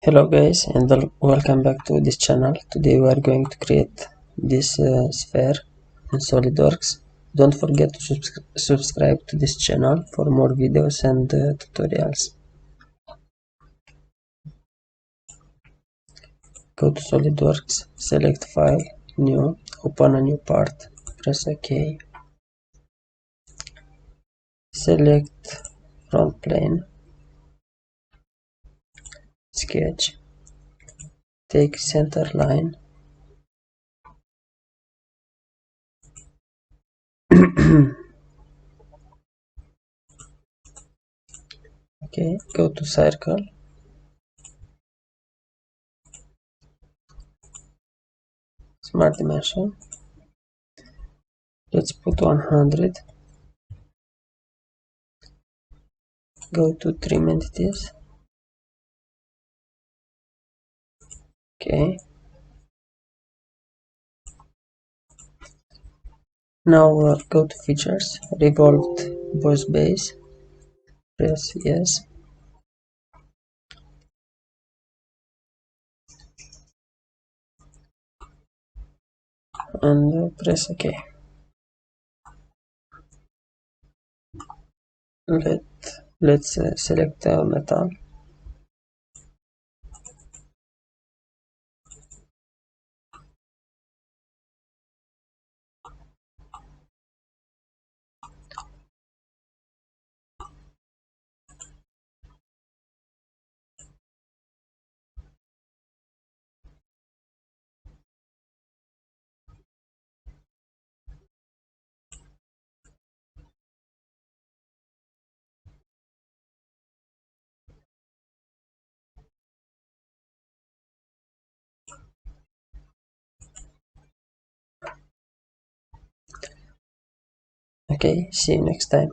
Hello guys, and welcome back to this channel. Today we are going to create this sphere in SolidWorks. Don't forget to subscribe to this channel for more videos and tutorials. Go to SolidWorks, select File, New, open a new part, press OK. Select front plane, sketch, take center line, okay, go to circle, smart dimension, let's put 100, go to trim entities, okay. Now go to features, revolved boss base, press yes, and press OK. Let's select metal. Okay, see you next time.